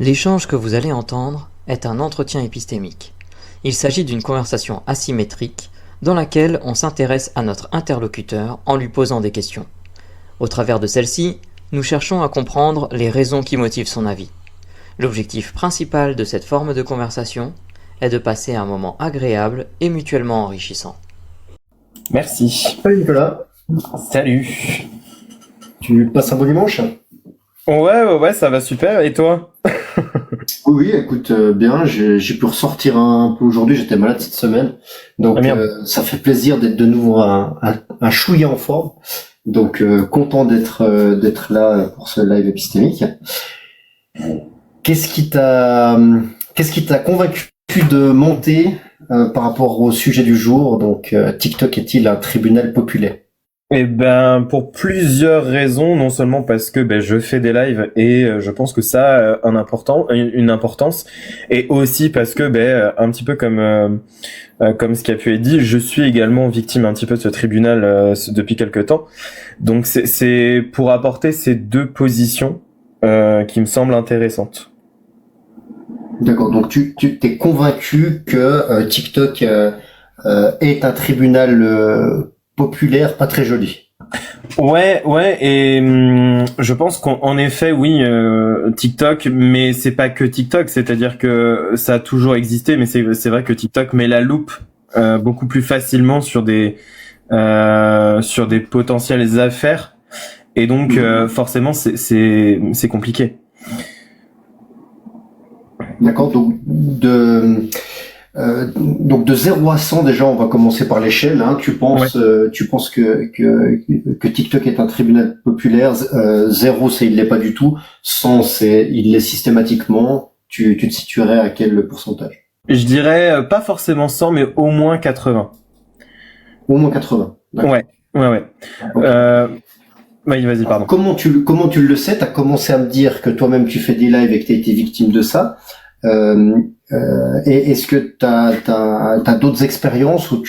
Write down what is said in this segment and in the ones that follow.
L'échange que vous allez entendre est un entretien épistémique. Il s'agit d'une conversation asymétrique dans laquelle on s'intéresse à notre interlocuteur en lui posant des questions. Au travers de celle-ci, nous cherchons à comprendre les raisons qui motivent son avis. L'objectif principal de cette forme de conversation est de passer un moment agréable et mutuellement enrichissant. Merci. Salut Nicolas. Salut. Tu passes un bon dimanche? Ouais, ça va super. Et toi? Oui, écoute, bien, j'ai pu ressortir un peu aujourd'hui, j'étais malade cette semaine, donc ça fait plaisir d'être de nouveau un chouïa en forme, donc content d'être là pour ce live épistémique. Qu'est-ce qui t'a convaincu de monter par rapport au sujet du jour, donc TikTok est-il un tribunal populaire? Eh ben, pour plusieurs raisons, non seulement parce que je fais des lives et je pense que ça a une importance, et aussi parce que un petit peu comme ce qui a pu être dit, je suis également victime un petit peu de ce tribunal depuis quelque temps. Donc c'est pour apporter ces deux positions qui me semblent intéressantes. D'accord, donc tu t'es convaincu que TikTok est un tribunal populaire, pas très joli. Ouais, et je pense qu'en effet, oui, TikTok, mais c'est pas que TikTok, c'est-à-dire que ça a toujours existé, mais c'est vrai que TikTok met la loupe beaucoup plus facilement sur des potentielles affaires, et donc forcément c'est compliqué. D'accord, donc de 0 à 100 déjà, on va commencer par l'échelle. Hein. Tu penses que TikTok est un tribunal populaire. 0, c'est il l'est pas du tout. 100, c'est il l'est systématiquement. Tu te situerais à quel pourcentage? Je dirais pas forcément 100, mais au moins 80. Au moins 80. D'accord. Ouais. Okay. Vas-y, pardon. Alors, comment tu le sais? T'as commencé à me dire que toi-même tu fais des lives et que t'as été victime de ça. Et est-ce que t'as d'autres expériences où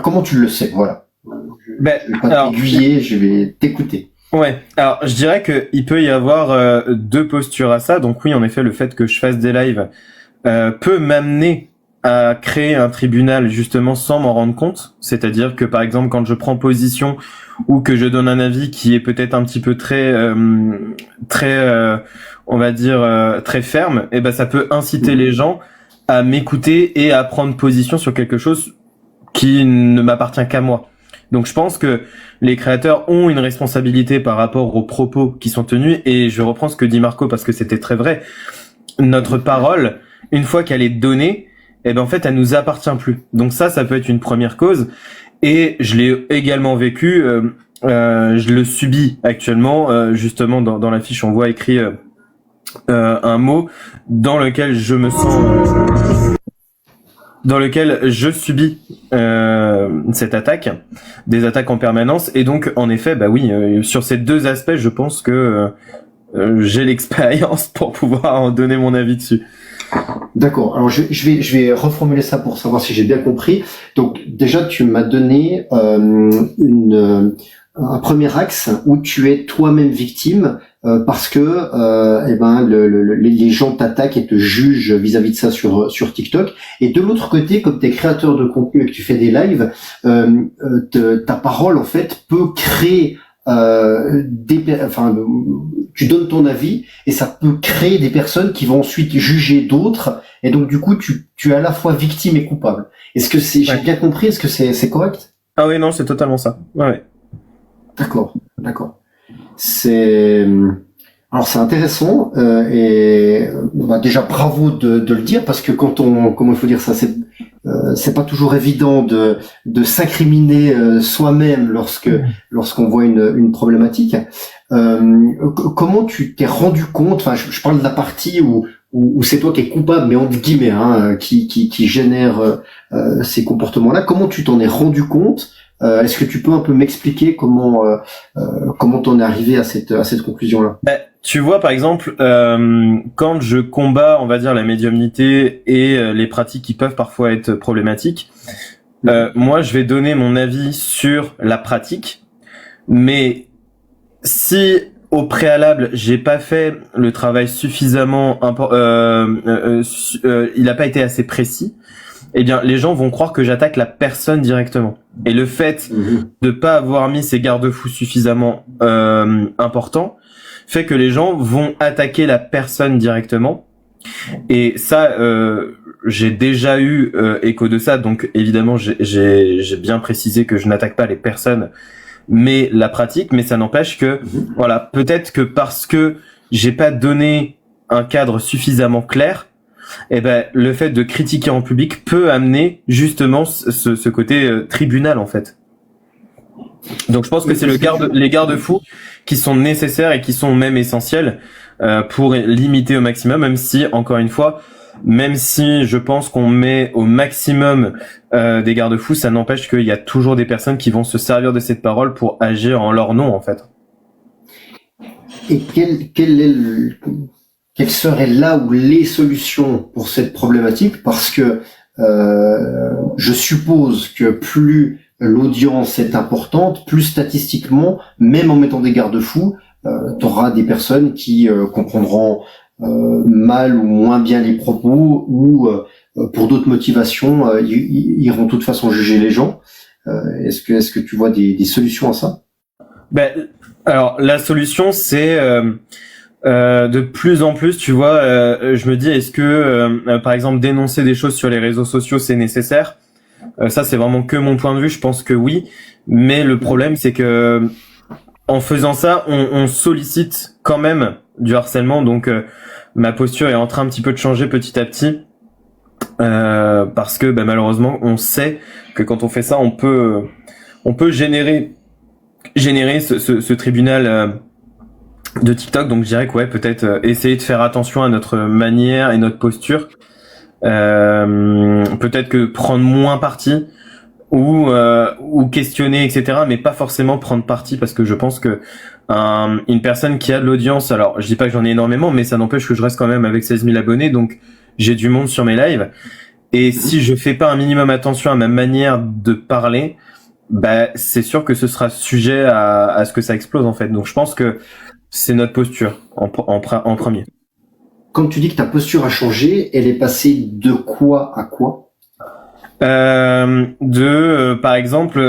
comment tu le sais? Voilà. Je vais pas t'aiguiller, je vais t'écouter. Ouais. Alors, je dirais que il peut y avoir deux postures à ça. Donc oui, en effet, le fait que je fasse des lives peut m'amener à créer un tribunal justement sans m'en rendre compte. C'est-à-dire que par exemple, quand je prends position ou que je donne un avis qui est peut-être un petit peu très on va dire très ferme, et ça peut inciter les gens à m'écouter et à prendre position sur quelque chose qui ne m'appartient qu'à moi. Donc je pense que les créateurs ont une responsabilité par rapport aux propos qui sont tenus, et je reprends ce que dit Marco parce que c'était très vrai. Notre parole, une fois qu'elle est donnée, en fait elle nous appartient plus. Donc ça peut être une première cause, et je l'ai également vécu, je le subis actuellement, justement dans la fiche on voit écrit un mot dans lequel je me sens dans lequel je subis cette attaque, des attaques en permanence, et donc en effet sur ces deux aspects je pense que j'ai l'expérience pour pouvoir en donner mon avis dessus. D'accord. Alors je vais reformuler ça pour savoir si j'ai bien compris. Donc déjà tu m'as donné un premier axe où tu es toi-même victime parce que les gens t'attaquent et te jugent vis-à-vis de ça sur TikTok. Et de l'autre côté, comme tu es créateur de contenu et que tu fais des lives, ta parole en fait peut créer tu donnes ton avis et ça peut créer des personnes qui vont ensuite juger d'autres, et donc du coup tu es à la fois victime et coupable. Est-ce que j'ai bien compris? Est-ce que c'est correct? Ah oui, non, c'est totalement ça. Ouais. D'accord. Alors c'est intéressant et déjà bravo de le dire, parce que comment il faut dire ça, c'est pas toujours évident de s'incriminer soi-même lorsqu'on voit une problématique. Comment tu t'es rendu compte? Enfin, je parle de la partie où c'est toi qui es coupable, mais entre guillemets, hein, qui génère ces comportements-là. Comment tu t'en es rendu compte? Est-ce que tu peux un peu m'expliquer comment t'en es arrivé à cette conclusion-là? Tu vois, par exemple, quand je combats, on va dire, la médiumnité et les pratiques qui peuvent parfois être problématiques, moi, je vais donner mon avis sur la pratique, mais si au préalable, j'ai pas fait le travail suffisamment il a pas été assez précis, eh bien, les gens vont croire que j'attaque la personne directement. Et le fait de pas avoir mis ces garde-fous suffisamment importants fait que les gens vont attaquer la personne directement. Et ça, j'ai déjà eu écho de ça. Donc, évidemment, j'ai bien précisé que je n'attaque pas les personnes, mais la pratique. Mais ça n'empêche que, voilà, peut-être que parce que j'ai pas donné un cadre suffisamment clair, eh ben, le fait de critiquer en public peut amener justement ce côté tribunal, en fait. Donc je pense que c'est les garde-fous qui sont nécessaires et qui sont même essentiels pour limiter au maximum, même si, encore une fois, même si je pense qu'on met au maximum des garde-fous, ça n'empêche qu'il y a toujours des personnes qui vont se servir de cette parole pour agir en leur nom, en fait. Et quelles seraient là où les solutions pour cette problématique? Parce que je suppose que plus l'audience est importante, plus statistiquement, même en mettant des garde-fous, tu auras des personnes qui comprendront mal ou moins bien les propos ou pour d'autres motivations iront de toute façon juger les gens. Est-ce que tu vois des solutions à ça? Ben, alors la solution c'est de plus en plus, tu vois, je me dis, est-ce que, par exemple, dénoncer des choses sur les réseaux sociaux, c'est nécessaire? Ça, c'est vraiment que mon point de vue. Je pense que oui, mais le problème, c'est que en faisant ça, on sollicite quand même du harcèlement. Donc, ma posture est en train un petit peu de changer petit à petit, parce que, malheureusement, on sait que quand on fait ça, on peut générer ce tribunal. De TikTok, donc je dirais que ouais, peut-être essayer de faire attention à notre manière et notre posture, peut-être que prendre moins parti ou questionner, etc., mais pas forcément prendre parti, parce que je pense que une personne qui a de l'audience, alors je dis pas que j'en ai énormément, mais ça n'empêche que je reste quand même avec 16 000 abonnés, donc j'ai du monde sur mes lives, et si je fais pas un minimum attention à ma manière de parler, c'est sûr que ce sera sujet à ce que ça explose, en fait. Donc je pense que c'est notre posture en premier. Quand tu dis que ta posture a changé, elle est passée de quoi à quoi? Par exemple,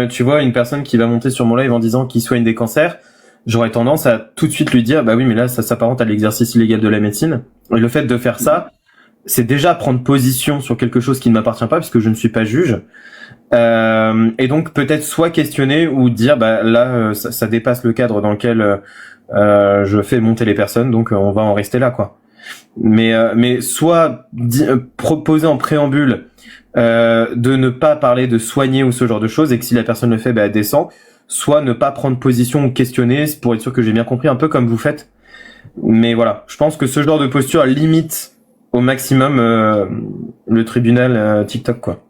tu vois, une personne qui va monter sur mon live en disant qu'il soigne des cancers, j'aurais tendance à tout de suite lui dire, bah oui, mais là, ça s'apparente à l'exercice illégal de la médecine. Et le fait de faire ça, c'est déjà prendre position sur quelque chose qui ne m'appartient pas, puisque je ne suis pas juge. Et donc peut-être soit questionner ou dire, là, ça dépasse le cadre dans lequel je fais monter les personnes, donc on va en rester là, quoi. Mais soit proposer en préambule de ne pas parler de soigner ou ce genre de choses, et que si la personne le fait, elle descend. Soit ne pas prendre position ou questionner pour être sûr que j'ai bien compris, un peu comme vous faites. Mais voilà, je pense que ce genre de posture limite au maximum le tribunal TikTok, quoi.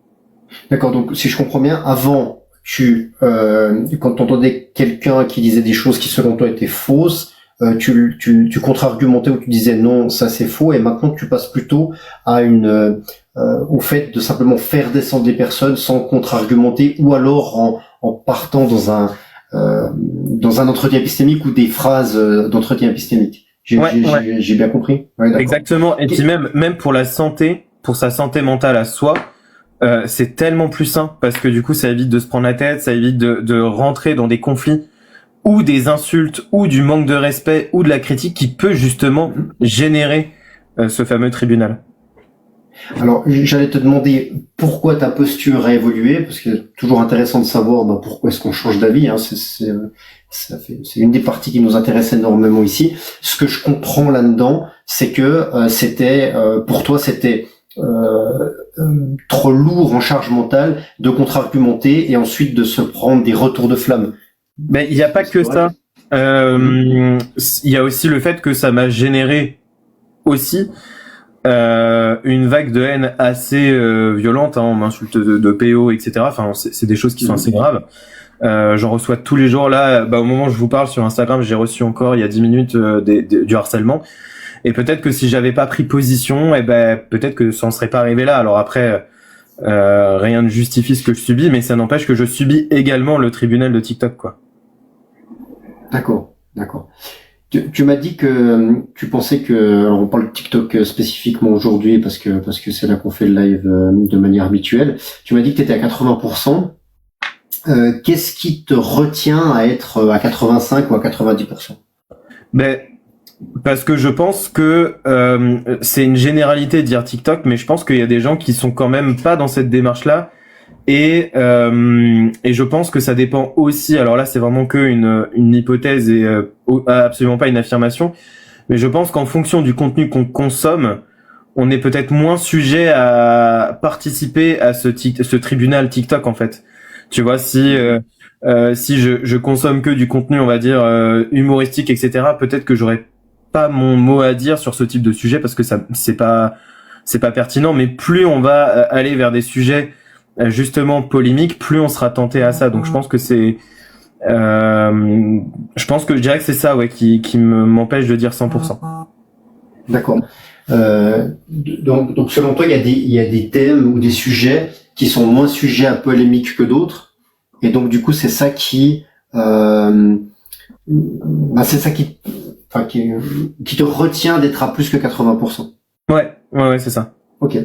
D'accord, donc si je comprends bien, avant quand tu entendais quelqu'un qui disait des choses qui selon toi étaient fausses, tu contre-argumentais ou tu disais non, ça c'est faux, et maintenant tu passes plutôt à au fait de simplement faire descendre des personnes sans contre-argumenter, ou alors en partant dans un entretien épistémique ou des phrases d'entretien épistémique. J'ai bien compris. Ouais, exactement. Et puis même pour sa santé mentale à soi, c'est tellement plus sain, parce que du coup ça évite de se prendre la tête, ça évite de rentrer dans des conflits ou des insultes ou du manque de respect ou de la critique qui peut justement générer ce fameux tribunal. Alors j'allais te demander pourquoi ta posture a évolué, parce que c'est toujours intéressant de savoir pourquoi est-ce qu'on change d'avis, hein. C'est une des parties qui nous intéresse énormément ici. Ce que je comprends là-dedans, c'est que pour toi c'était trop lourd en charge mentale de contre-argumenter et ensuite de se prendre des retours de flamme. Mais il n'y a pas que ça. Il y a aussi le fait que ça m'a généré aussi une vague de haine assez violente. On m'insulte de PO, etc. Enfin, c'est des choses qui sont assez graves. J'en reçois tous les jours. Là, au moment où je vous parle sur Instagram, j'ai reçu encore il y a 10 minutes du harcèlement. Et peut-être que si j'avais pas pris position, peut-être que ça en serait pas arrivé là. Alors après, rien ne justifie ce que je subis, mais ça n'empêche que je subis également le tribunal de TikTok, quoi. D'accord. D'accord. Tu m'as dit que tu pensais que, alors on parle de TikTok spécifiquement aujourd'hui parce que c'est là qu'on fait le live de manière habituelle. Tu m'as dit que tu étais à 80%. Qu'est-ce qui te retient à être à 85 ou à 90%? Ben, parce que je pense que c'est une généralité de dire TikTok, mais je pense qu'il y a des gens qui sont quand même pas dans cette démarche-là. Et je pense que ça dépend aussi. Alors là, c'est vraiment que une hypothèse et absolument pas une affirmation. Mais je pense qu'en fonction du contenu qu'on consomme, on est peut-être moins sujet à participer à ce tribunal TikTok en fait. Tu vois, si je consomme que du contenu, on va dire humoristique, etc. Peut-être que j'aurais pas mon mot à dire sur ce type de sujet parce que ça c'est pas pertinent. Mais plus on va aller vers des sujets justement polémiques, plus on sera tenté à ça. Donc je pense que je dirais que c'est ça qui m'empêche de dire 100%. D'accord. Donc selon toi, il y a des thèmes ou des sujets qui sont moins sujets à polémique que d'autres, et donc du coup c'est ça qui c'est ça qui te retient d'être à plus que 80%. Ouais, c'est ça. Ok.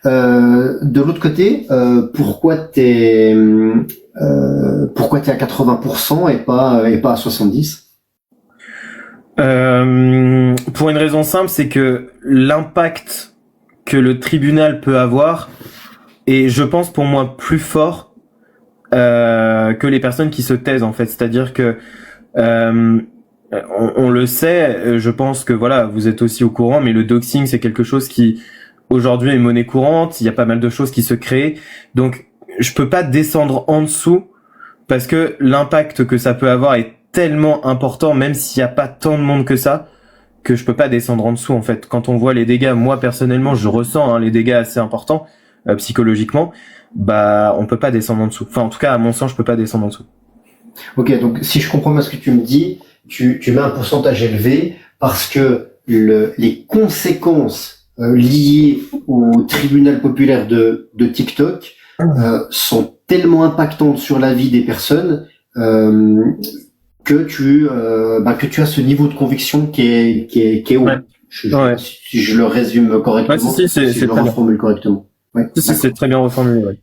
De l'autre côté, pourquoi t'es à 80% et pas à 70? Pour une raison simple, c'est que l'impact que le tribunal peut avoir est, je pense, pour moi, plus fort que les personnes qui se taisent en fait. C'est-à-dire que on le sait, je pense que voilà, vous êtes aussi au courant, mais le doxing, c'est quelque chose qui aujourd'hui est monnaie courante. Il y a pas mal de choses qui se créent, donc je peux pas descendre en dessous parce que l'impact que ça peut avoir est tellement important, même s'il y a pas tant de monde que ça, que je peux pas descendre en dessous en fait. Quand on voit les dégâts, moi personnellement, je ressens les dégâts assez importants psychologiquement. On peut pas descendre en dessous. Enfin, en tout cas, à mon sens, je peux pas descendre en dessous. Ok, donc si je comprends bien ce que tu me dis, tu mets un pourcentage élevé parce que les conséquences liées au tribunal populaire de TikTok sont tellement impactantes sur la vie des personnes que tu as ce niveau de conviction qui est haut. Ouais. Si je le résume correctement, si je le reformule correctement. Ouais, c'est très bien reformulé. Ouais.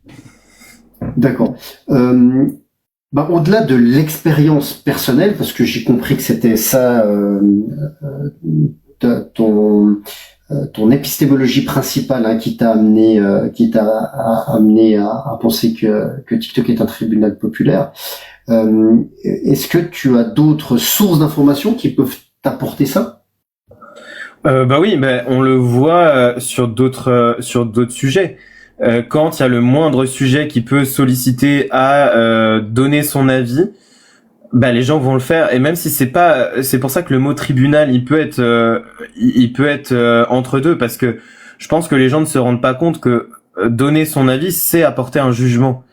D'accord. Au-delà de l'expérience personnelle, parce que j'ai compris que c'était ça ton épistémologie principale qui t'a amené à penser que TikTok est un tribunal populaire. Est-ce que tu as d'autres sources d'informations qui peuvent t'apporter ça? Oui, on le voit sur d'autres sujets. Quand il y a le moindre sujet qui peut solliciter à donner son avis, les gens vont le faire. Et même si c'est pour ça que le mot tribunal, il peut être entre deux, parce que je pense que les gens ne se rendent pas compte que donner son avis, c'est apporter un jugement.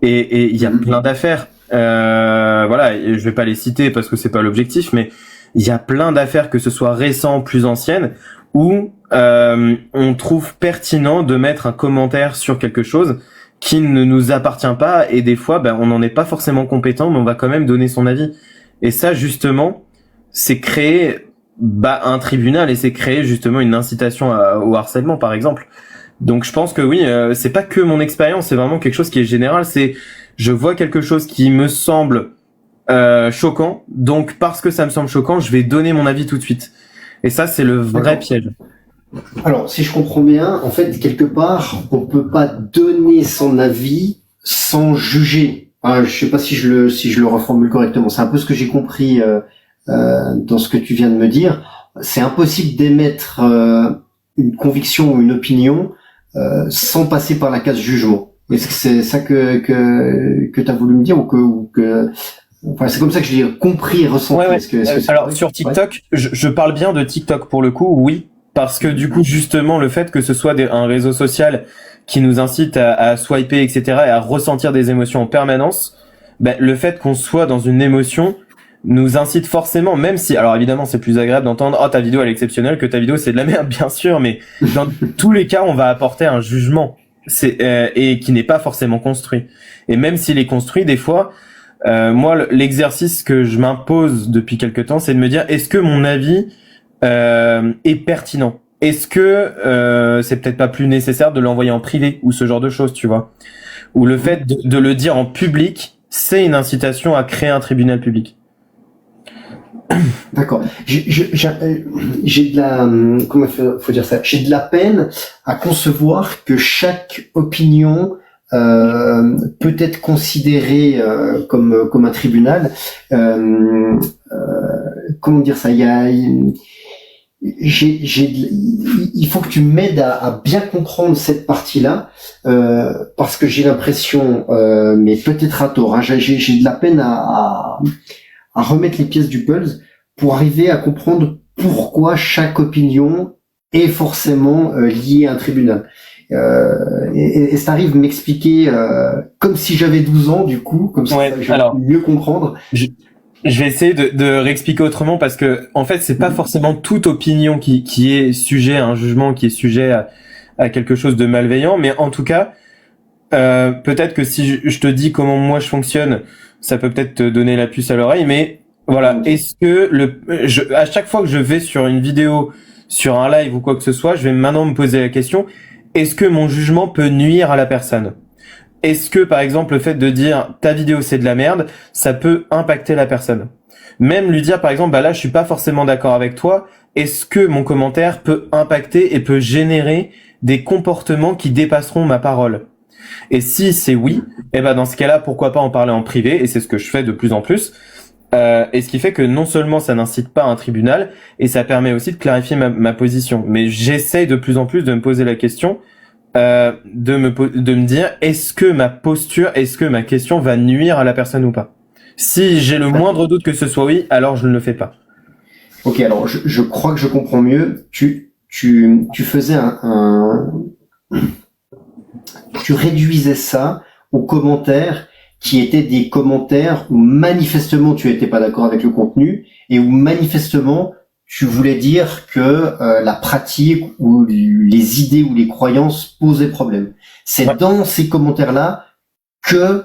Et il y a plein d'affaires. Je vais pas les citer parce que c'est pas l'objectif, mais il y a plein d'affaires, que ce soit récent, plus anciennes, où on trouve pertinent de mettre un commentaire sur quelque chose qui ne nous appartient pas, et des fois on n'en est pas forcément compétent, mais on va quand même donner son avis. Et ça justement, c'est créer un tribunal, et c'est créer justement une incitation au harcèlement par exemple. Donc je pense que oui, c'est pas que mon expérience, c'est vraiment quelque chose qui est général. C'est je vois quelque chose qui me semble choquant, donc parce que ça me semble choquant, je vais donner mon avis tout de suite. Et ça, c'est le vrai piège. Alors, si je comprends bien, en fait, quelque part, on peut pas donner son avis sans juger. Je sais pas si je le reformule correctement. C'est un peu ce que j'ai compris dans ce que tu viens de me dire. C'est impossible d'émettre une conviction ou une opinion sans passer par la case jugement. Est-ce que c'est ça que tu as voulu me dire, ou que enfin, c'est comme ça que je l'ai compris et ressenti. Ouais. Est-ce que alors sur TikTok, je parle bien de TikTok pour le coup, oui, parce que du coup justement le fait que ce soit un réseau social qui nous incite à swiper, etc., et à ressentir des émotions en permanence, le fait qu'on soit dans une émotion nous incite forcément, même si, alors évidemment c'est plus agréable d'entendre ta vidéo elle est exceptionnelle que ta vidéo c'est de la merde, bien sûr, mais dans tous les cas on va apporter un jugement et qui n'est pas forcément construit. Et même s'il est construit, des fois Moi, l'exercice que je m'impose depuis quelque temps, c'est de me dire, est-ce que mon avis est pertinent? Est-ce que c'est peut-être pas plus nécessaire de l'envoyer en privé ou ce genre de choses, tu vois? Ou le fait de le dire en public, c'est une incitation à créer un tribunal public. D'accord. J'ai de la, comment faut dire ça? J'ai de la peine à concevoir que chaque opinion peut être considérée comme un tribunal. Comment dire ça? Il faut que tu m'aides à bien comprendre cette partie-là, parce que j'ai l'impression, mais peut-être à tort, hein, j'ai de la peine à remettre les pièces du puzzle pour arriver à comprendre pourquoi chaque opinion est forcément liée à un tribunal. Et ça arrive m'expliquer comme si j'avais 12 ans, du coup, comme ça, je vais mieux comprendre. Je vais essayer de réexpliquer autrement parce que en fait c'est pas forcément toute opinion qui est sujet à un jugement, qui est sujet à quelque chose de malveillant, mais en tout cas peut-être que si je te dis comment moi je fonctionne, ça peut peut-être te donner la puce à l'oreille, mais voilà, est-ce que à chaque fois que je vais sur une vidéo, sur un live ou quoi que ce soit, je vais maintenant me poser la question, est-ce que mon jugement peut nuire à la personne? Est-ce que, par exemple, le fait de dire ta vidéo c'est de la merde, ça peut impacter la personne? Même lui dire, par exemple, bah là, je suis pas forcément d'accord avec toi. Est-ce que mon commentaire peut impacter et peut générer des comportements qui dépasseront ma parole? Et si c'est oui, eh ben dans ce cas-là, pourquoi pas en parler en privé? Et c'est ce que je fais de plus en plus. Et ce qui fait que non seulement ça n'incite pas à un tribunal, et ça permet aussi de clarifier ma position. Mais j'essaye de plus en plus de me poser la question. De me dire est-ce que ma posture, est-ce que ma question va nuire à la personne ou pas? Si j'ai le moindre doute que ce soit oui, alors je ne le fais pas. Ok, alors je crois que je comprends mieux. Tu faisais tu réduisais ça aux commentaires qui étaient des commentaires où manifestement tu étais pas d'accord avec le contenu et où manifestement tu voulais dire que la pratique ou les idées ou les croyances posaient problème. C'est dans ces commentaires-là que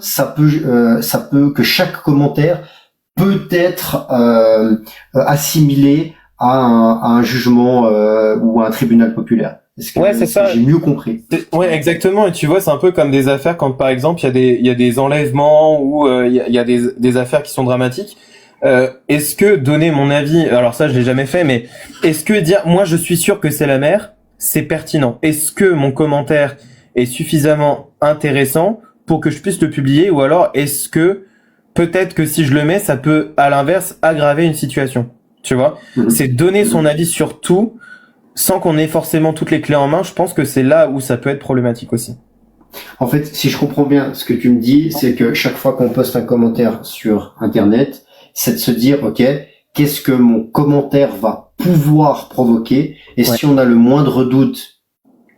que chaque commentaire peut être assimilé à un jugement ou à un tribunal populaire. C'est ça. J'ai mieux compris. Ouais, exactement. Et tu vois, c'est un peu comme des affaires quand, par exemple, il y a des enlèvements ou il y a des affaires qui sont dramatiques. Est-ce que donner mon avis, alors ça je l'ai jamais fait, mais est-ce que dire moi je suis sûr que c'est la mère, c'est pertinent? Est-ce que mon commentaire est suffisamment intéressant pour que je puisse le publier, ou alors est-ce que peut-être que si je le mets, ça peut à l'inverse aggraver une situation? Tu vois, c'est donner son avis sur tout sans qu'on ait forcément toutes les clés en main. Je pense que c'est là où ça peut être problématique aussi. En fait, si je comprends bien ce que tu me dis, c'est que chaque fois qu'on poste un commentaire sur Internet, c'est de se dire, ok, qu'est-ce que mon commentaire va pouvoir provoquer? Et si on a le moindre doute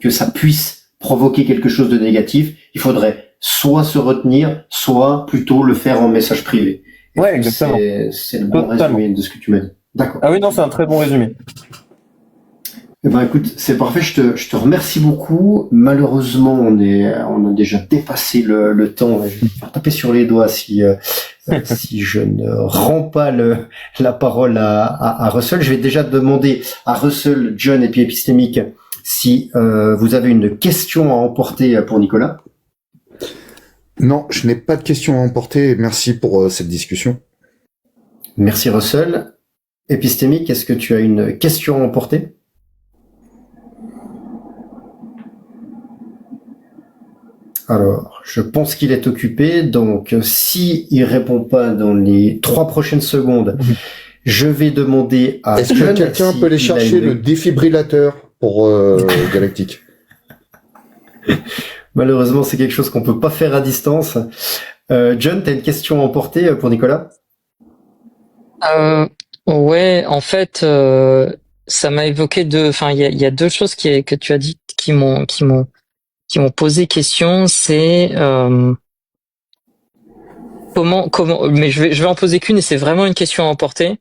que ça puisse provoquer quelque chose de négatif, il faudrait soit se retenir, soit plutôt le faire en message privé. Ouais, exactement. C'est le bon résumé de ce que tu m'as dit. D'accord. Ah oui, non, c'est un très bon résumé. Eh ben, écoute, c'est parfait. Je te remercie beaucoup. Malheureusement, on a déjà dépassé le temps. Je vais me faire taper sur les doigts si je ne rends pas la parole à Russell. Je vais déjà demander à Russell, John et puis Épistémique si vous avez une question à emporter pour Nicolas. Non, je n'ai pas de question à emporter. Merci pour cette discussion. Merci Russell. Épistémique, est-ce que tu as une question à emporter? Alors, je pense qu'il est occupé, donc si il répond pas dans les 3 prochaines secondes, je vais demander à Est-ce que quelqu'un peut aller chercher le défibrillateur pour Galactique? Malheureusement, c'est quelque chose qu'on peut pas faire à distance. John, t'as une question à emporter pour Nicolas? Ouais, en fait, ça m'a évoqué il y a deux choses que tu as dit qui m'ont posé question. C'est comment, mais je vais en poser qu'une et c'est vraiment une question à emporter.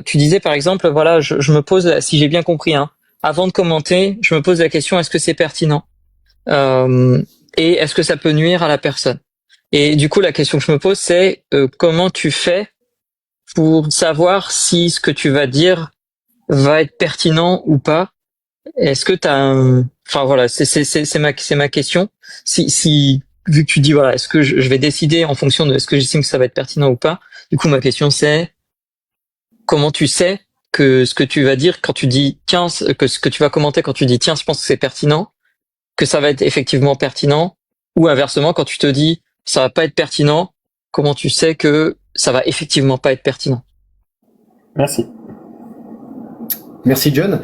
Tu disais par exemple, voilà, je me pose, si j'ai bien compris, hein, avant de commenter, je me pose la question, est-ce que c'est pertinent et est-ce que ça peut nuire à la personne? Et du coup, la question que je me pose, c'est comment tu fais pour savoir si ce que tu vas dire va être pertinent ou pas? Est-ce que t'as enfin voilà, c'est ma question. Si vu que tu dis voilà, est-ce que je vais décider en fonction de est-ce que j'estime que ça va être pertinent ou pas? Du coup, ma question c'est comment tu sais que ce que tu vas dire quand tu dis tiens, que ce que tu vas commenter quand tu dis tiens, je pense que c'est pertinent, que ça va être effectivement pertinent, ou inversement quand tu te dis ça va pas être pertinent, comment tu sais que ça va effectivement pas être pertinent? Merci. Merci John.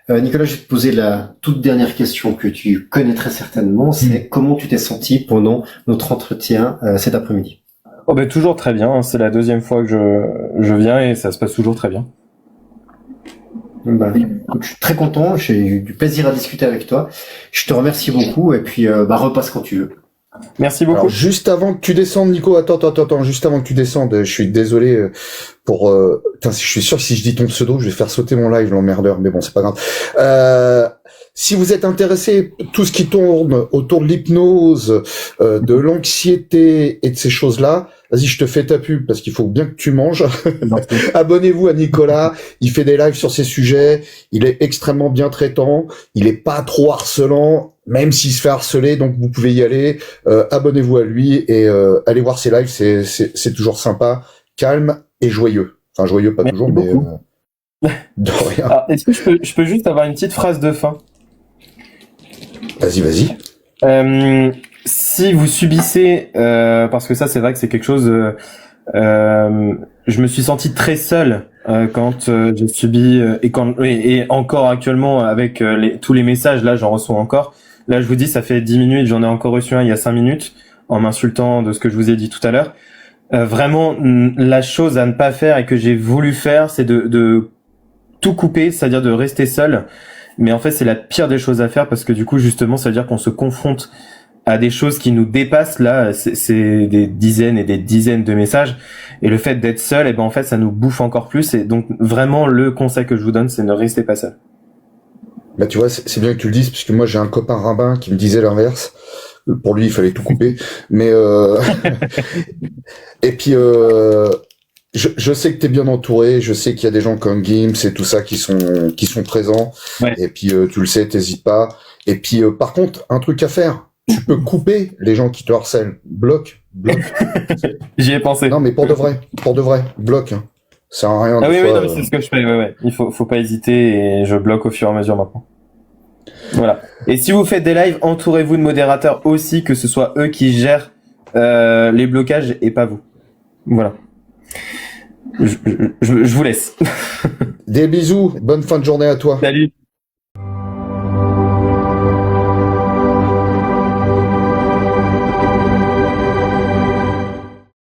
Nicolas, je vais te poser la toute dernière question que tu connais très certainement, c'est comment tu t'es senti pendant notre entretien cet après-midi? Oh ben toujours très bien, hein. C'est la deuxième fois que je viens et ça se passe toujours très bien. Bah, écoute, je suis très content, j'ai eu du plaisir à discuter avec toi. Je te remercie beaucoup et puis repasse quand tu veux. Merci beaucoup. Alors, juste avant que tu descendes, Nico, attends, juste avant que tu descendes, je suis désolé pour... Putain, je suis sûr que si je dis ton pseudo, je vais faire sauter mon live, l'emmerdeur, mais bon, c'est pas grave. Si vous êtes intéressé, tout ce qui tourne autour de l'hypnose, de l'anxiété et de ces choses-là, vas-y, je te fais ta pub parce qu'il faut bien que tu manges. Abonnez-vous à Nicolas, il fait des lives sur ces sujets, il est extrêmement bien traitant, il est pas trop harcelant, même s'il se fait harceler, donc vous pouvez y aller. Abonnez-vous à lui et allez voir ses lives, c'est toujours sympa, calme et joyeux. Enfin, joyeux pas Merci toujours, beaucoup. mais de rien. Alors, est-ce que je peux juste avoir une petite phrase de fin? Vas-y. Si vous subissez, parce que ça c'est vrai que c'est quelque chose, je me suis senti très seul quand j'ai subi et encore actuellement avec tous les messages là j'en reçois encore. Là je vous dis ça fait 10 minutes, j'en ai encore reçu un il y a 5 minutes en m'insultant de ce que je vous ai dit tout à l'heure. Vraiment la chose à ne pas faire et que j'ai voulu faire c'est de tout couper, c'est-à-dire de rester seul. Mais en fait, c'est la pire des choses à faire parce que du coup, justement, ça veut dire qu'on se confronte à des choses qui nous dépassent. Là, c'est des dizaines et des dizaines de messages. Et le fait d'être seul, en fait, ça nous bouffe encore plus. Et donc, vraiment, le conseil que je vous donne, c'est ne restez pas seul. Bah, tu vois, c'est bien que tu le dises, puisque moi, j'ai un copain rabbin qui me disait l'inverse. Pour lui, il fallait tout couper. Mais, et puis, je sais que t'es bien entouré, je sais qu'il y a des gens comme Gims et tout ça qui sont présents. Ouais. Et puis tu le sais, t'hésites pas. Et puis par contre, un truc à faire, tu peux couper les gens qui te harcèlent. Bloque. J'y ai pensé. Non mais pour de vrai, bloque. Hein. Ça sert à rien. Ah oui, fois, non, mais c'est ce que je fais. Ouais. Il faut pas hésiter et je bloque au fur et à mesure maintenant. Voilà. Et si vous faites des lives, entourez-vous de modérateurs aussi, que ce soit eux qui gèrent les blocages et pas vous. Voilà. Je vous laisse. Des bisous, bonne fin de journée à toi. Salut.